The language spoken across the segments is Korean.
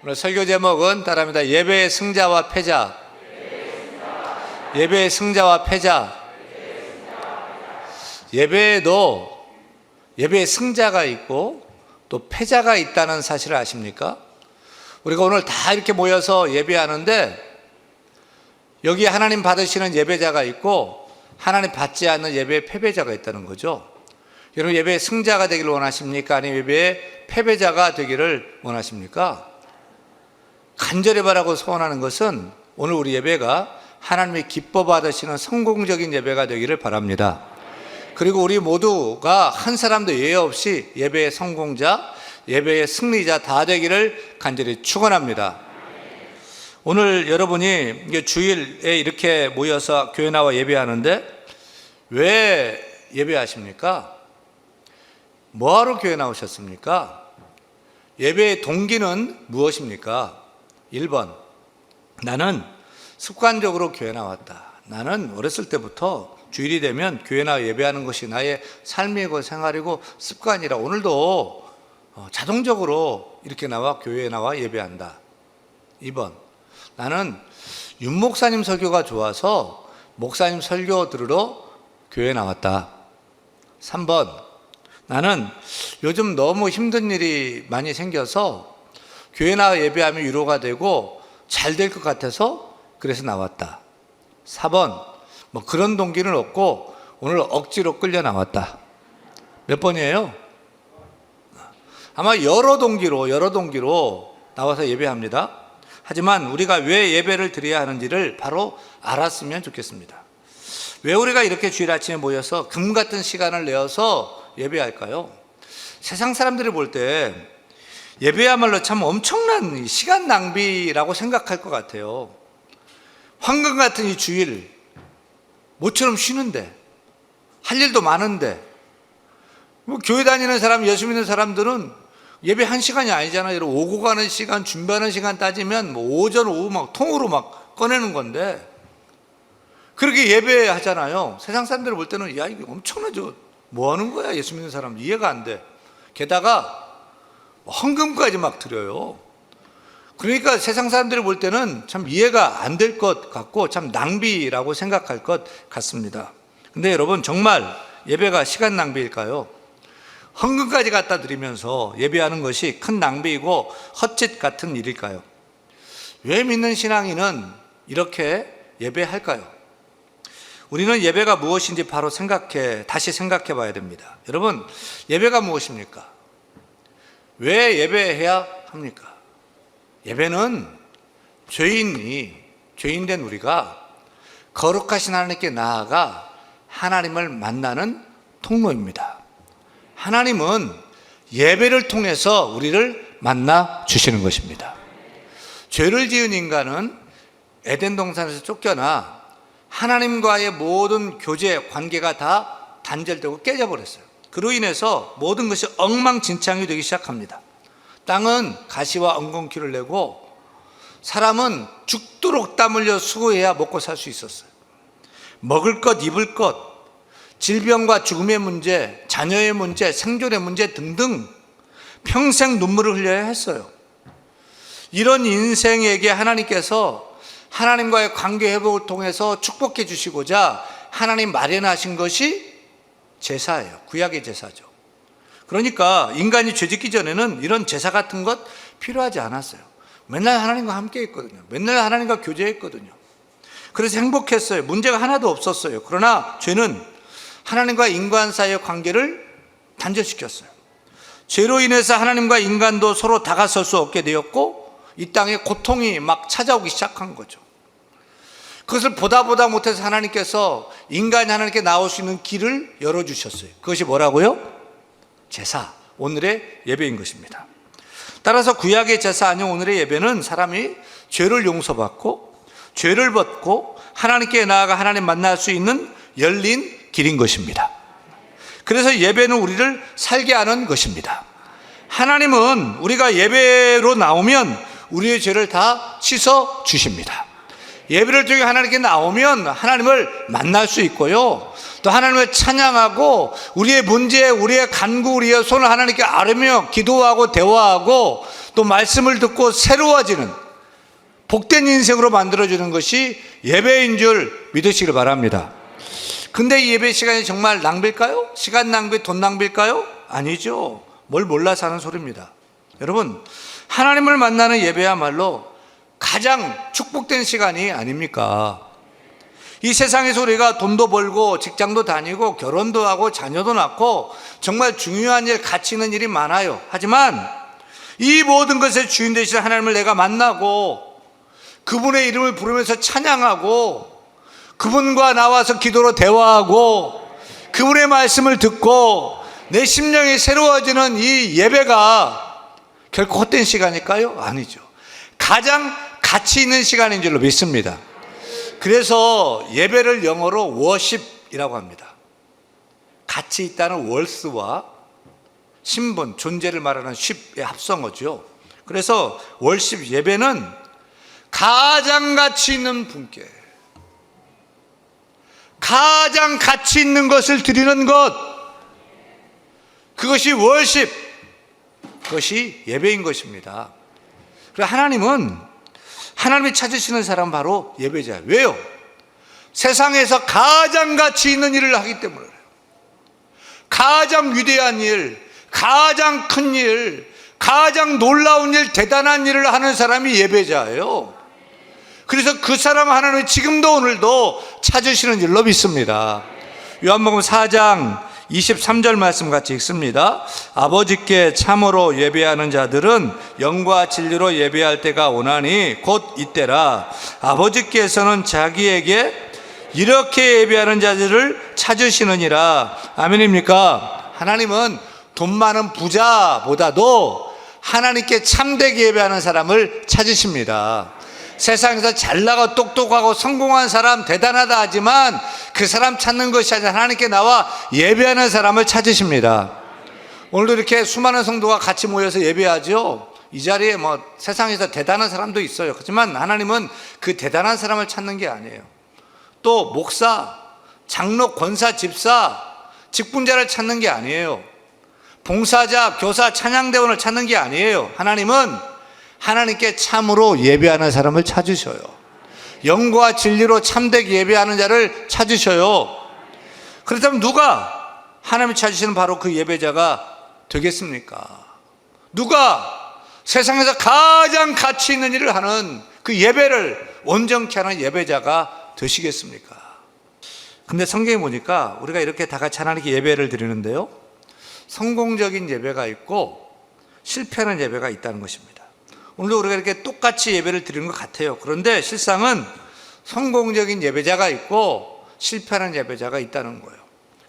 오늘 설교 제목은 따라합니다. 예배의 승자와 패자. 예배의 승자와 패자. 예배에도 예배의 승자가 있고 또 패자가 있다는 사실을 아십니까? 우리가 오늘 다 이렇게 모여서 예배하는데 여기 하나님 받으시는 예배자가 있고 하나님 받지 않는 예배의 패배자가 있다는 거죠. 여러분, 예배의 승자가 되기를 원하십니까? 아니면 예배의 패배자가 되기를 원하십니까? 간절히 바라고 소원하는 것은 오늘 우리 예배가 하나님이 기뻐 받으시는 성공적인 예배가 되기를 바랍니다. 그리고 우리 모두가 한 사람도 예외 없이 예배의 성공자, 예배의 승리자 다 되기를 간절히 축원합니다. 오늘 여러분이 주일에 이렇게 모여서 교회 나와 예배하는데 왜 예배하십니까? 뭐하러 교회 나오셨습니까? 예배의 동기는 무엇입니까? 1번, 나는 습관적으로 교회 나왔다. 나는 어렸을 때부터 주일이 되면 교회 나와 예배하는 것이 나의 삶이고 생활이고 습관이라 오늘도 자동적으로 이렇게 나와 교회에 나와 예배한다. 2번, 나는 윤 목사님 설교가 좋아서 목사님 설교 들으러 교회에 나왔다. 3번, 나는 요즘 너무 힘든 일이 많이 생겨서 교회 나와 예배하면 위로가 되고 잘 될 것 같아서 그래서 나왔다. 4번, 그런 동기는 없고 오늘 억지로 끌려 나왔다. 몇 번이에요? 아마 여러 동기로 나와서 예배합니다. 하지만 우리가 왜 예배를 드려야 하는지를 바로 알았으면 좋겠습니다. 왜 우리가 이렇게 주일 아침에 모여서 금 같은 시간을 내어서 예배할까요? 세상 사람들이 볼 때 예배야말로 참 엄청난 시간 낭비라고 생각할 것 같아요. 황금 같은 이 주일, 모처럼 쉬는데, 할 일도 많은데, 교회 다니는 사람, 예수 믿는 사람들은 예배 1시간이 아니잖아요. 오고 가는 시간, 준비하는 시간 따지면 오전, 오후 통으로 꺼내는 건데, 그렇게 예배하잖아요. 세상 사람들이 볼 때는, 야, 이게 엄청나죠. 뭐 하는 거야, 예수 믿는 사람. 이해가 안 돼. 게다가, 헌금까지 드려요. 그러니까 세상 사람들이 볼 때는 참 이해가 안 될 것 같고 참 낭비라고 생각할 것 같습니다. 근데 여러분, 정말 예배가 시간 낭비일까요? 헌금까지 갖다 드리면서 예배하는 것이 큰 낭비이고 헛짓 같은 일일까요? 왜 믿는 신앙인은 이렇게 예배할까요? 우리는 예배가 무엇인지 바로 다시 생각해 봐야 됩니다. 여러분, 예배가 무엇입니까? 왜 예배해야 합니까? 예배는 죄인된 우리가 거룩하신 하나님께 나아가 하나님을 만나는 통로입니다. 하나님은 예배를 통해서 우리를 만나 주시는 것입니다. 죄를 지은 인간은 에덴 동산에서 쫓겨나 하나님과의 모든 교제, 관계가 다 단절되고 깨져버렸어요. 그로 인해서 모든 것이 엉망진창이 되기 시작합니다. 땅은 가시와 엉겅퀴를 내고 사람은 죽도록 땀 흘려 수고해야 먹고 살 수 있었어요. 먹을 것, 입을 것, 질병과 죽음의 문제, 자녀의 문제, 생존의 문제 등등 평생 눈물을 흘려야 했어요. 이런 인생에게 하나님께서 하나님과의 관계 회복을 통해서 축복해 주시고자 하나님 마련하신 것이 제사예요. 구약의 제사죠. 그러니까 인간이 죄짓기 전에는 이런 제사 같은 것 필요하지 않았어요. 맨날 하나님과 함께 했거든요. 맨날 하나님과 교제했거든요. 그래서 행복했어요. 문제가 하나도 없었어요. 그러나 죄는 하나님과 인간 사이의 관계를 단절시켰어요. 죄로 인해서 하나님과 인간도 서로 다가설 수 없게 되었고 이 땅에 고통이 찾아오기 시작한 거죠. 그것을 보다 못해서 하나님께서 인간이 하나님께 나올 수 있는 길을 열어주셨어요. 그것이 뭐라고요? 제사, 오늘의 예배인 것입니다. 따라서 구약의 제사 아닌 오늘의 예배는 사람이 죄를 용서받고 죄를 벗고 하나님께 나아가 하나님 만날 수 있는 열린 길인 것입니다. 그래서 예배는 우리를 살게 하는 것입니다. 하나님은 우리가 예배로 나오면 우리의 죄를 다 씻어 주십니다. 예배를 통해 하나님께 나오면 하나님을 만날 수 있고요, 또 하나님을 찬양하고 우리의 문제, 우리의 간구, 우리의 손을 하나님께 아뢰며 기도하고 대화하고 또 말씀을 듣고 새로워지는 복된 인생으로 만들어주는 것이 예배인 줄 믿으시길 바랍니다. 근데 이 예배 시간이 정말 낭비일까요? 시간 낭비, 돈 낭비일까요? 아니죠. 뭘 몰라서 하는 소리입니다. 여러분, 하나님을 만나는 예배야말로 가장 축복된 시간이 아닙니까? 이 세상에서 우리가 돈도 벌고 직장도 다니고 결혼도 하고 자녀도 낳고 정말 중요한 일, 가치 있는 일이 많아요. 하지만 이 모든 것의 주인 되시는 하나님을 내가 만나고 그분의 이름을 부르면서 찬양하고 그분과 나와서 기도로 대화하고 그분의 말씀을 듣고 내 심령이 새로워지는 이 예배가 결코 헛된 시간일까요? 아니죠. 가장 가치 있는 시간인 줄로 믿습니다. 그래서 예배를 영어로 워십이라고 합니다. 가치 있다는 월스와 신분, 존재를 말하는 쉽의 합성어죠. 그래서 월십 예배는 가장 가치 있는 분께 가장 가치 있는 것을 드리는 것, 그것이 월십, 그것이 예배인 것입니다. 그래서 하나님이 찾으시는 사람 바로 예배자예요. 왜요? 세상에서 가장 가치 있는 일을 하기 때문에, 가장 위대한 일, 가장 큰 일, 가장 놀라운 일, 대단한 일을 하는 사람이 예배자예요. 그래서 그 사람 하나님이 지금도 오늘도 찾으시는 일로 믿습니다. 요한복음 4장 23절 말씀 같이 읽습니다. 아버지께 참으로 예배하는 자들은 영과 진리로 예배할 때가 오나니 곧 이때라. 아버지께서는 자기에게 이렇게 예배하는 자들을 찾으시느니라. 아멘입니까? 하나님은 돈 많은 부자보다도 하나님께 참되게 예배하는 사람을 찾으십니다. 세상에서 잘나고 똑똑하고 성공한 사람 대단하다 하지만 그 사람 찾는 것이 아니라 하나님께 나와 예배하는 사람을 찾으십니다. 오늘도 이렇게 수많은 성도가 같이 모여서 예배하죠. 이 자리에 세상에서 대단한 사람도 있어요. 하지만 하나님은 그 대단한 사람을 찾는 게 아니에요. 또 목사, 장로, 권사, 집사, 직분자를 찾는 게 아니에요. 봉사자, 교사, 찬양대원을 찾는 게 아니에요. 하나님은 하나님께 참으로 예배하는 사람을 찾으셔요. 영과 진리로 참되게 예배하는 자를 찾으셔요. 그렇다면 누가 하나님이 찾으시는 바로 그 예배자가 되겠습니까? 누가 세상에서 가장 가치 있는 일을 하는 그 예배를 온전케 하는 예배자가 되시겠습니까? 근데 성경에 보니까 우리가 이렇게 다 같이 하나님께 예배를 드리는데요, 성공적인 예배가 있고 실패하는 예배가 있다는 것입니다. 오늘도 우리가 이렇게 똑같이 예배를 드리는 것 같아요. 그런데 실상은 성공적인 예배자가 있고 실패하는 예배자가 있다는 거예요.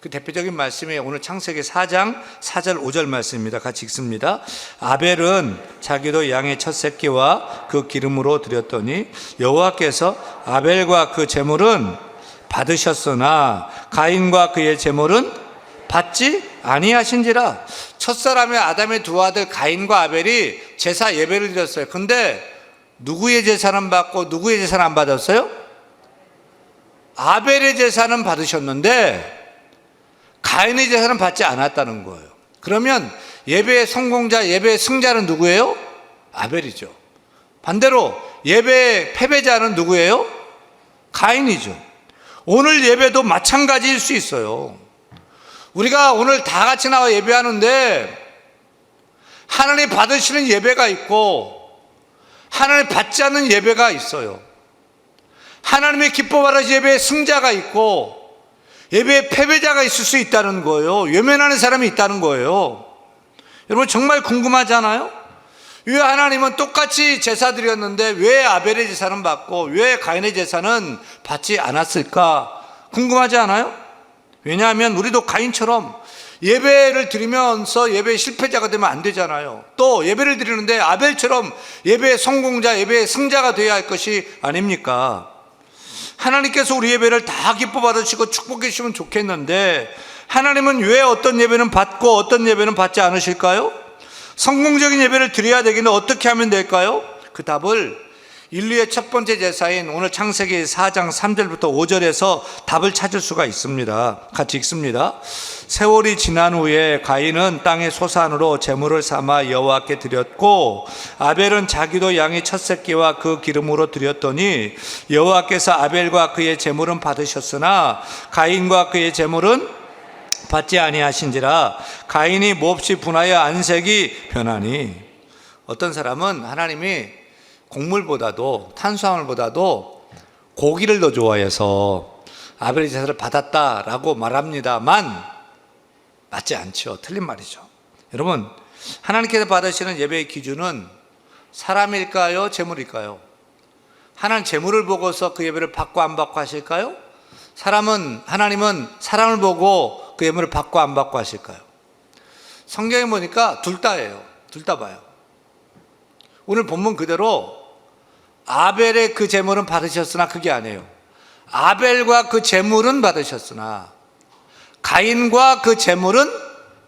그 대표적인 말씀이 오늘 창세기 4장 4절 5절 말씀입니다. 같이 읽습니다. 아벨은 자기도 양의 첫 새끼와 그 기름으로 드렸더니 여호와께서 아벨과 그 제물은 받으셨으나 가인과 그의 제물은 받지 아니하신지라. 첫사람의 아담의 두 아들 가인과 아벨이 제사 예배를 드렸어요. 근데 누구의 제사는 받고 누구의 제사는 안 받았어요? 아벨의 제사는 받으셨는데 가인의 제사는 받지 않았다는 거예요. 그러면 예배의 성공자, 예배의 승자는 누구예요? 아벨이죠. 반대로 예배의 패배자는 누구예요? 가인이죠. 오늘 예배도 마찬가지일 수 있어요. 우리가 오늘 다 같이 나와 예배하는데 하나님 받으시는 예배가 있고 하나님 받지 않는 예배가 있어요. 하나님의 기뻐하는 예배의 승자가 있고 예배의 패배자가 있을 수 있다는 거예요. 외면하는 사람이 있다는 거예요. 여러분 정말 궁금하잖아요? 왜 하나님은 똑같이 제사 드렸는데 왜 아벨의 제사는 받고 왜 가인의 제사는 받지 않았을까? 궁금하지 않아요? 왜냐하면 우리도 가인처럼 예배를 드리면서 예배의 실패자가 되면 안 되잖아요. 또 예배를 드리는데 아벨처럼 예배의 성공자, 예배의 승자가 되어야 할 것이 아닙니까? 하나님께서 우리 예배를 다 기뻐 받으시고 축복해 주시면 좋겠는데 하나님은 왜 어떤 예배는 받고 어떤 예배는 받지 않으실까요? 성공적인 예배를 드려야 되기는 어떻게 하면 될까요? 그 답을 인류의 첫 번째 제사인 오늘 창세기 4장 3절부터 5절에서 답을 찾을 수가 있습니다. 같이 읽습니다. 세월이 지난 후에 가인은 땅의 소산으로 제물을 삼아 여호와께 드렸고 아벨은 자기도 양의 첫 새끼와 그 기름으로 드렸더니 여호와께서 아벨과 그의 제물은 받으셨으나 가인과 그의 제물은 받지 아니하신지라. 가인이 몹시 분하여 안색이 변하니. 어떤 사람은 하나님이 곡물보다도 탄수화물보다도 고기를 더 좋아해서 아벨의 제사를 받았다라고 말합니다만 맞지 않죠. 틀린 말이죠. 여러분, 하나님께서 받으시는 예배의 기준은 사람일까요? 제물일까요? 하나님 제물을 보고서 그 예배를 받고 안 받고 하실까요? 하나님은 사람을 보고 그 예물을 받고 안 받고 하실까요? 성경에 보니까 둘 다예요. 둘 다 봐요. 오늘 본문 그대로 아벨의 그 제물은 받으셨으나 그게 아니에요. 아벨과 그 제물은 받으셨으나 가인과 그 제물은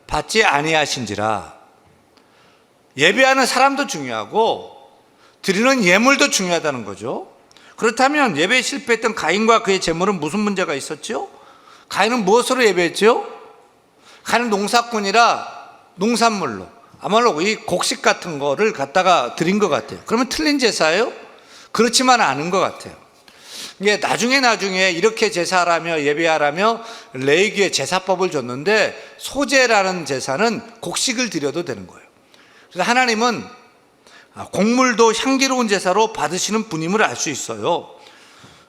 받지 아니하신지라. 예배하는 사람도 중요하고 드리는 예물도 중요하다는 거죠. 그렇다면 예배에 실패했던 가인과 그의 제물은 무슨 문제가 있었죠? 가인은 무엇으로 예배했죠? 가인은 농사꾼이라 농산물로, 아마도 이 곡식 같은 거를 갖다가 드린 것 같아요. 그러면 틀린 제사예요? 그렇지만 않은 것 같아요. 이게 나중에 이렇게 제사하라며 예배하라며 레위기의 제사법을 줬는데 소제라는 제사는 곡식을 드려도 되는 거예요. 그래서 하나님은 곡물도 향기로운 제사로 받으시는 분임을 알 수 있어요.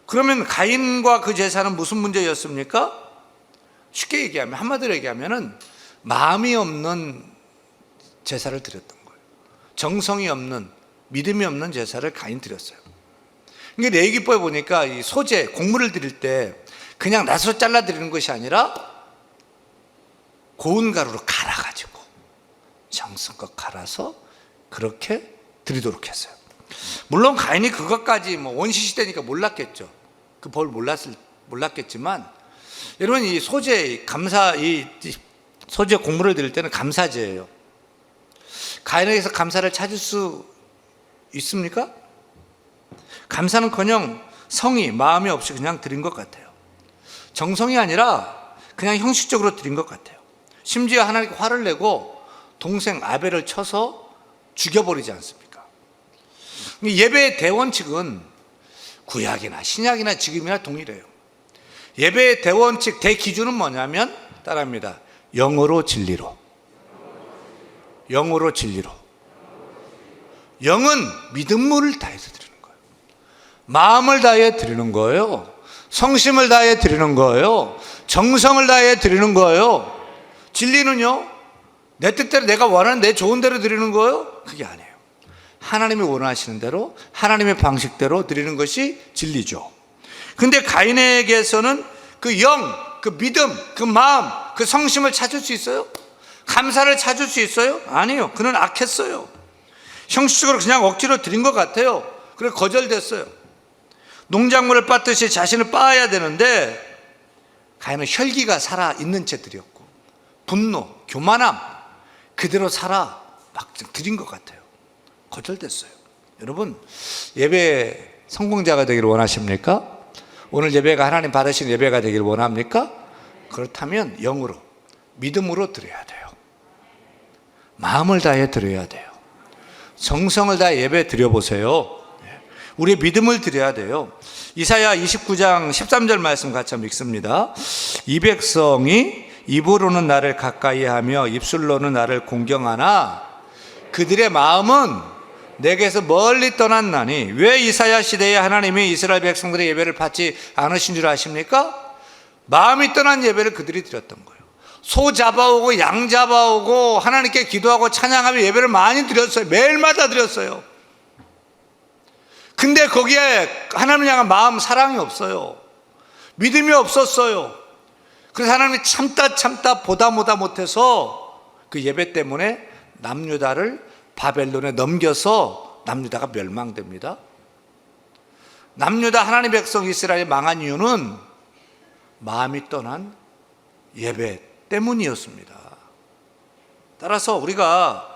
그러면 가인과 그 제사는 무슨 문제였습니까? 쉽게 얘기하면, 한마디로 얘기하면은 마음이 없는 제사를 드렸던 거예요. 정성이 없는, 믿음이 없는 제사를 가인 드렸어요. 이게 레위기법에 보니까 이 소제, 곡물을 드릴 때 그냥 낫으로 잘라 드리는 것이 아니라 고운 가루로 갈아가지고 정성껏 갈아서 그렇게 드리도록 했어요. 물론 가인이 그것까지 원시 시대니까 몰랐겠죠. 그 법 몰랐겠지만, 여러분 이 소제 소제 곡물을 드릴 때는 감사제예요. 가인에게서 감사를 찾을 수 있습니까? 감사는커녕 성의, 마음이 없이 그냥 드린 것 같아요. 정성이 아니라 그냥 형식적으로 드린 것 같아요. 심지어 하나님께 화를 내고 동생 아벨을 쳐서 죽여버리지 않습니까? 예배의 대원칙은 구약이나 신약이나 지금이나 동일해요. 예배의 대원칙, 대기준은 뭐냐면 따라합니다. 영으로 진리로. 영으로 진리로. 영은 믿음을 다해서 드리는 거예요. 마음을 다해 드리는 거예요. 성심을 다해 드리는 거예요. 정성을 다해 드리는 거예요. 진리는요, 내 뜻대로 내가 원하는 내 좋은 대로 드리는 거예요? 그게 아니에요. 하나님이 원하시는 대로 하나님의 방식대로 드리는 것이 진리죠. 근데 가인에게서는 그 영, 그 믿음, 그 마음, 그 성심을 찾을 수 있어요? 감사를 찾을 수 있어요? 아니요. 그는 악했어요. 형식적으로 그냥 억지로 드린 것 같아요. 그래서 거절됐어요. 농작물을 빻듯이 자신을 빻아야 되는데 가인은 혈기가 살아있는 채 드렸고 분노, 교만함 그대로 살아 막 드린 것 같아요. 거절됐어요. 여러분, 예배 성공자가 되기를 원하십니까? 오늘 예배가 하나님 받으신 예배가 되기를 원합니까? 그렇다면 영으로, 믿음으로 드려야 돼요. 마음을 다해 드려야 돼요. 정성을 다해 예배 드려보세요. 우리의 믿음을 드려야 돼요. 이사야 29장 13절 말씀 같이 한번 읽습니다. 이 백성이 입으로는 나를 가까이 하며 입술로는 나를 공경하나 그들의 마음은 내게서 멀리 떠났나니. 왜 이사야 시대에 하나님이 이스라엘 백성들의 예배를 받지 않으신 줄 아십니까? 마음이 떠난 예배를 그들이 드렸던 거예요. 소 잡아오고 양 잡아오고 하나님께 기도하고 찬양하며 예배를 많이 드렸어요. 매일마다 드렸어요. 근데 거기에 하나님을 향한 마음, 사랑이 없어요. 믿음이 없었어요. 그래서 하나님이 참다 보다 못해서 그 예배 때문에 남유다를 바벨론에 넘겨서 남유다가 멸망됩니다. 남유다 하나님 백성 이스라엘이 망한 이유는 마음이 떠난 예배 때문이었습니다. 따라서 우리가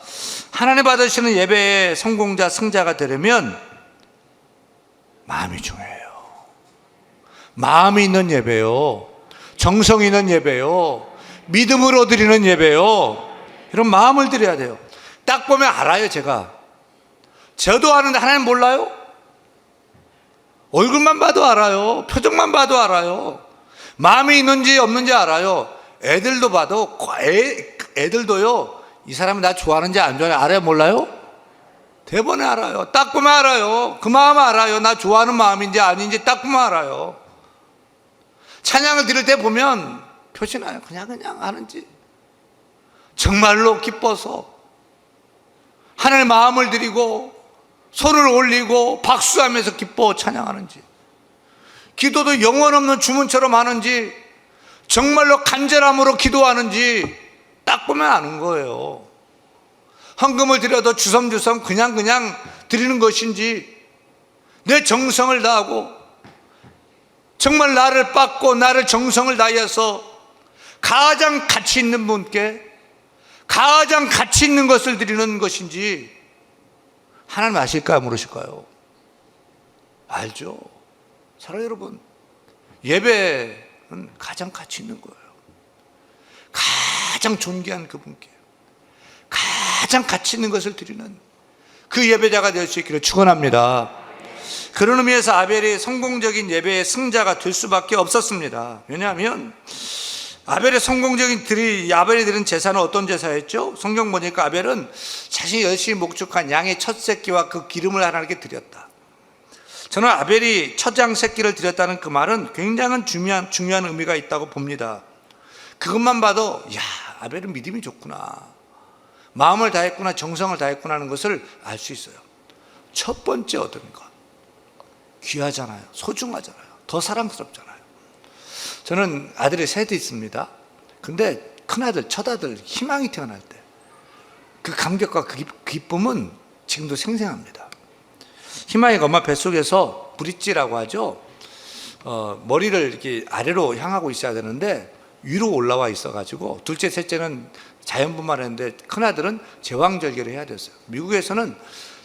하나님 받으시는 예배의 성공자, 승자가 되려면 마음이 중요해요. 마음이 있는 예배요, 정성이 있는 예배요, 믿음으로 드리는 예배요, 이런 마음을 드려야 돼요. 딱 보면 알아요. 저도 아는데 하나님 몰라요? 얼굴만 봐도 알아요. 표정만 봐도 알아요. 마음이 있는지 없는지 알아요. 애들도 봐도, 애들도요, 이 사람이 나 좋아하는지 안 좋아하는지 알아요? 몰라요? 대번에 알아요. 딱 보면 알아요. 그 마음 알아요. 나 좋아하는 마음인지 아닌지 딱 보면 알아요. 찬양을 드릴 때 보면 표시나요. 그냥 하는지, 정말로 기뻐서 하나님의 마음을 드리고 손을 올리고 박수하면서 기뻐 찬양하는지, 기도도 영혼 없는 주문처럼 하는지, 정말로 간절함으로 기도하는지 딱 보면 아는 거예요. 헌금을 드려도 주섬주섬 그냥 드리는 것인지, 내 정성을 다하고 정말 나를 빻고 나를 정성을 다해서 가장 가치 있는 분께 가장 가치 있는 것을 드리는 것인지 하나님 아실까요? 모르실까요? 알죠. 사랑하는 여러분, 예배는 가장 가치 있는 거예요. 가장 존귀한 그분께 가장 가치 있는 것을 드리는 그 예배자가 될 수 있기를 축원합니다. 그런 의미에서 아벨이 성공적인 예배의 승자가 될 수밖에 없었습니다. 왜냐하면 아벨이 드린 제사는 어떤 제사였죠? 성경 보니까 아벨은 자신이 열심히 목축한 양의 첫 새끼와 그 기름을 하나님께 드렸다. 저는 아벨이 첫 양 새끼를 드렸다는 그 말은 굉장히 중요한 의미가 있다고 봅니다. 그것만 봐도 아벨은 믿음이 좋구나, 마음을 다했구나, 정성을 다했구나 하는 것을 알 수 있어요. 첫 번째 얻은 것, 귀하잖아요. 소중하잖아요. 더 사랑스럽잖아요. 저는 아들이 셋이 있습니다. 근데 큰아들, 첫아들 희망이 태어날 때 그 감격과 그 기쁨은 지금도 생생합니다. 희망이가 엄마 뱃속에서 브릿지라고 하죠. 머리를 이렇게 아래로 향하고 있어야 되는데 위로 올라와 있어가지고, 둘째 셋째는 자연분만을 했는데 큰아들은 제왕절개를 해야 됐어요. 미국에서는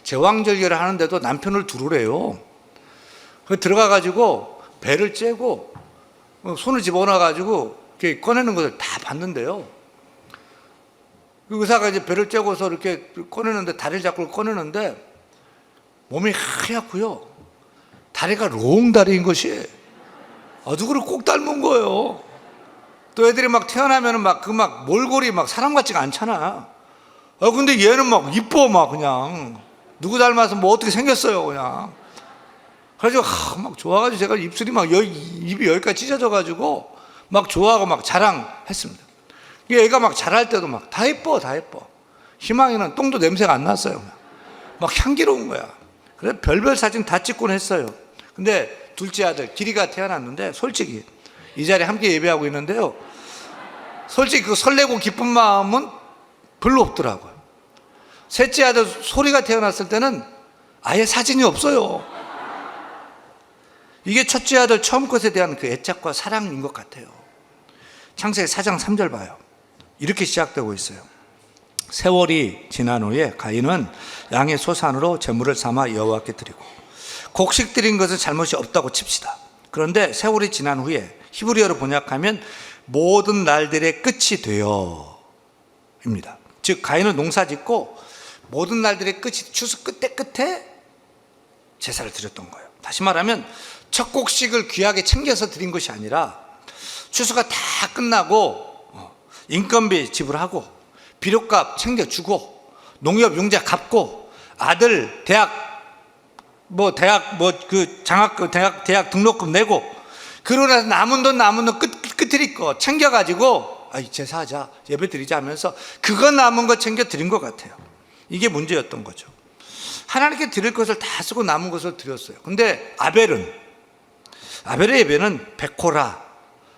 제왕절개를 하는데도 남편을 두르래요. 들어가가지고 배를 째고 손을 집어넣어가지고 이렇게 꺼내는 것을 다 봤는데요, 그 의사가 이제 배를 째고서 이렇게 꺼내는데, 다리를 잡고 꺼내는데 몸이 하얗고요, 다리가 롱다리인 것이 누구를 꼭 닮은 거예요. 또 애들이 막 태어나면은 몰골이 사람 같지가 않잖아. 근데 얘는 이뻐, 그냥 누구 닮아서 어떻게 생겼어요, 그냥. 그래가지고 막 좋아가지고 제가 입술이 입이 여기까지 찢어져가지고 좋아하고 자랑했습니다. 애가 자랄 때도 다 예뻐. 희망이는 똥도 냄새가 안 났어요. 향기로운 거야. 그래서 별별 사진 다 찍곤 했어요. 근데 둘째 아들 길이가 태어났는데, 솔직히 이 자리에 함께 예배하고 있는데요, 솔직히 그 설레고 기쁜 마음은 별로 없더라고요. 셋째 아들 소리가 태어났을 때는 아예 사진이 없어요. 이게 첫째 아들 처음 것에 대한 그 애착과 사랑인 것 같아요. 창세기 4장 3절 봐요. 이렇게 시작되고 있어요. 세월이 지난 후에 가인은 양의 소산으로 제물을 삼아 여호와께 드리고, 곡식 드린 것은 잘못이 없다고 칩시다. 그런데 세월이 지난 후에 히브리어로 번역하면 모든 날들의 끝이 되어 입니다. 즉 가인은 농사 짓고 모든 날들의 끝이, 추수 끝에 제사를 드렸던 거예요. 다시 말하면 첫 곡식을 귀하게 챙겨서 드린 것이 아니라, 추수가 다 끝나고 인건비 지불하고 비료값 챙겨주고 농협 융자 갚고 아들 대학 등록금 내고, 그러고 나서 남은 돈 끝을 거 챙겨가지고 제사하자, 예배 드리자 하면서 그거 남은 거 챙겨 드린 것 같아요. 이게 문제였던 거죠. 하나님께 드릴 것을 다 쓰고 남은 것을 드렸어요. 근데 아벨의 예배는 베코라,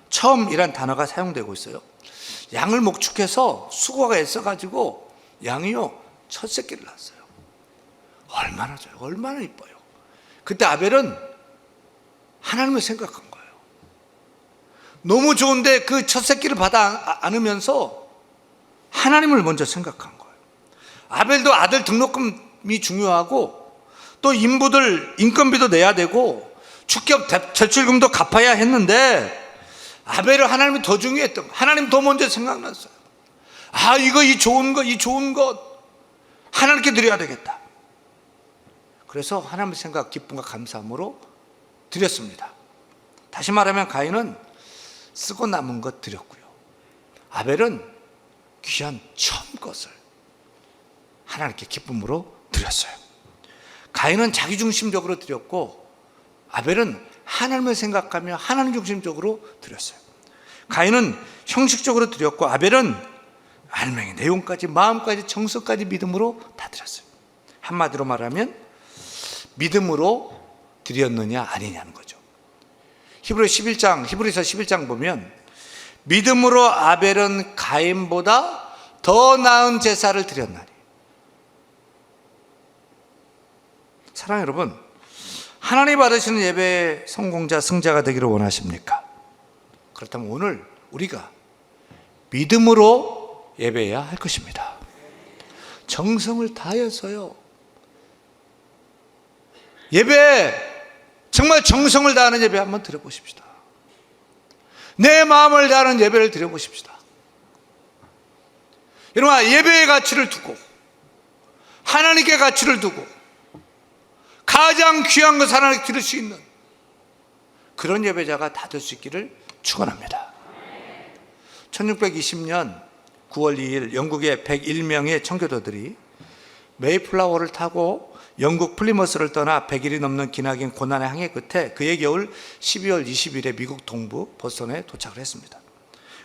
처음이란 단어가 사용되고 있어요. 양을 목축해서 수고가 애써가지고 양이요 첫 새끼를 낳았어요. 얼마나 좋아요, 얼마나 이뻐요. 그때 아벨은 하나님을 생각한 거예요. 너무 좋은데 그 첫 새끼를 받아 안으면서 하나님을 먼저 생각한 거예요. 아벨도 아들 등록금이 중요하고 또 인부들 인건비도 내야 되고 축격 대출금도 갚아야 했는데 아벨을 하나님이 더 중요했던 거, 하나님 더 먼저 생각났어요. 이 좋은 것 하나님께 드려야 되겠다. 그래서 하나님의 생각, 기쁨과 감사함으로 드렸습니다. 다시 말하면 가인은 쓰고 남은 것 드렸고요, 아벨은 귀한 처음 것을 하나님께 기쁨으로 드렸어요. 가인은 자기중심적으로 드렸고 아벨은 하나님을 생각하며 하나님 중심적으로 드렸어요. 가인은 형식적으로 드렸고 아벨은 알맹이 내용까지, 마음까지, 정서까지 믿음으로 다 드렸어요. 한마디로 말하면 믿음으로 드렸느냐 아니냐는 거죠. 히브리서 11장 보면 믿음으로 아벨은 가인보다 더 나은 제사를 드렸나니. 사랑하는 여러분, 하나님 받으시는 예배의 성공자, 승자가 되기를 원하십니까? 그렇다면 오늘 우리가 믿음으로 예배해야 할 것입니다. 정성을 다해서요. 예배, 정말 정성을 다하는 예배 한번 드려보십시다. 내 마음을 다하는 예배를 드려보십시다. 여러분, 예배의 가치를 두고, 하나님께 가치를 두고, 가장 귀한 것 하나님께 드릴 수 있는 그런 예배자가 다 될 수 있기를 축원합니다. 1620년 9월 2일 영국의 101명의 청교도들이 메이플라워를 타고 영국 플리머스를 떠나 100일이 넘는 기나긴 고난의 항해 끝에 그해 겨울 12월 20일에 미국 동부 보스턴에 도착을 했습니다.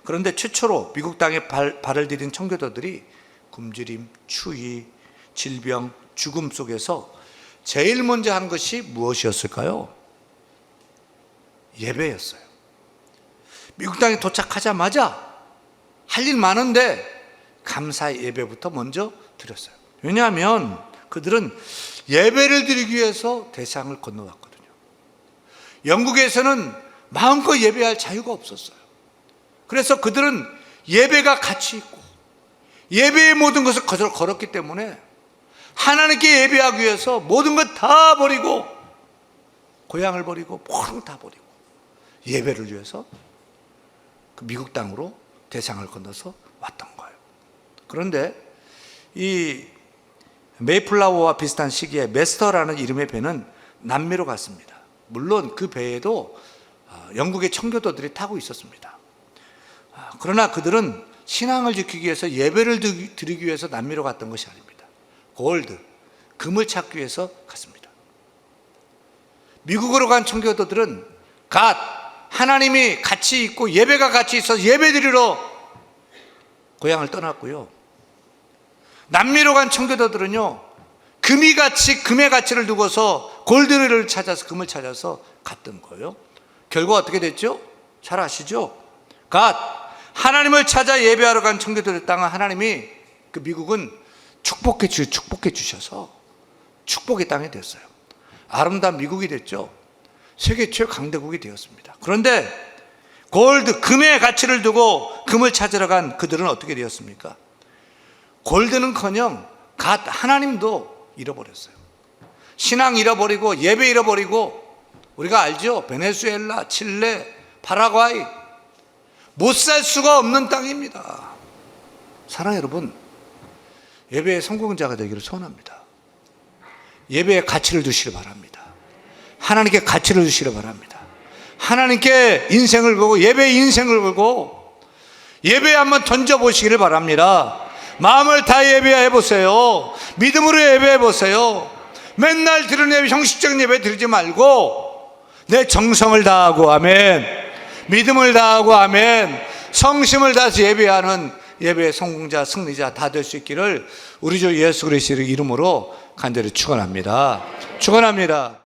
그런데 최초로 미국 땅에 발을 디딘 청교도들이 굶주림, 추위, 질병, 죽음 속에서 제일 먼저 한 것이 무엇이었을까요? 예배였어요. 미국 땅에 도착하자마자 할 일 많은데 감사의 예배부터 먼저 드렸어요. 왜냐하면 그들은 예배를 드리기 위해서 대상을 건너왔거든요. 영국에서는 마음껏 예배할 자유가 없었어요. 그래서 그들은 예배가 가치 있고 예배의 모든 것을 걸었기 때문에 하나님께 예배하기 위해서 모든 것 다 버리고, 고향을 버리고 모든 것 다 버리고 예배를 위해서 그 미국 땅으로 대상을 건너서 왔던 거예요. 그런데 이 메이플라워와 비슷한 시기에 메스터라는 이름의 배는 남미로 갔습니다. 물론 그 배에도 영국의 청교도들이 타고 있었습니다. 그러나 그들은 신앙을 지키기 위해서, 예배를 드리기 위해서 남미로 갔던 것이 아닙니다. 골드, 금을 찾기 위해서 갔습니다. 미국으로 간 청교도들은 하나님이 가치 있고 예배가 가치 있어서 예배 드리러 고향을 떠났고요. 남미로 간 청교도들은요, 금의 가치를 두고서 골드를 찾아서, 금을 찾아서 갔던 거예요. 결과 어떻게 됐죠? 잘 아시죠? 하나님을 찾아 예배하러 간 청교도들 땅은 하나님이, 그 미국은 축복해 주셔서 축복의 땅이 됐어요. 아름다운 미국이 됐죠. 세계 최고 강대국이 되었습니다. 그런데 금의 가치를 두고 금을 찾으러 간 그들은 어떻게 되었습니까? 골드는커녕 하나님도 잃어버렸어요. 신앙 잃어버리고 예배 잃어버리고, 우리가 알죠? 베네수엘라, 칠레, 파라과이, 못 살 수가 없는 땅입니다. 사랑하는 여러분, 예배의 성공자가 되기를 소원합니다. 예배에 가치를 두시길 바랍니다. 하나님께 가치를 주시길 바랍니다. 하나님께 인생을 걸고, 예배에 인생을 걸고 예배에 한번 던져보시기를 바랍니다. 마음을 다 예배해 보세요. 믿음으로 예배해 보세요. 맨날 드리는 예배, 형식적인 예배 드리지 말고 내 정성을 다하고, 아멘, 믿음을 다하고, 아멘, 성심을 다해서 예배하는 예배의 성공자, 승리자 다 될 수 있기를 우리 주 예수 그리스도의 이름으로 간절히 축원합니다. 축원합니다.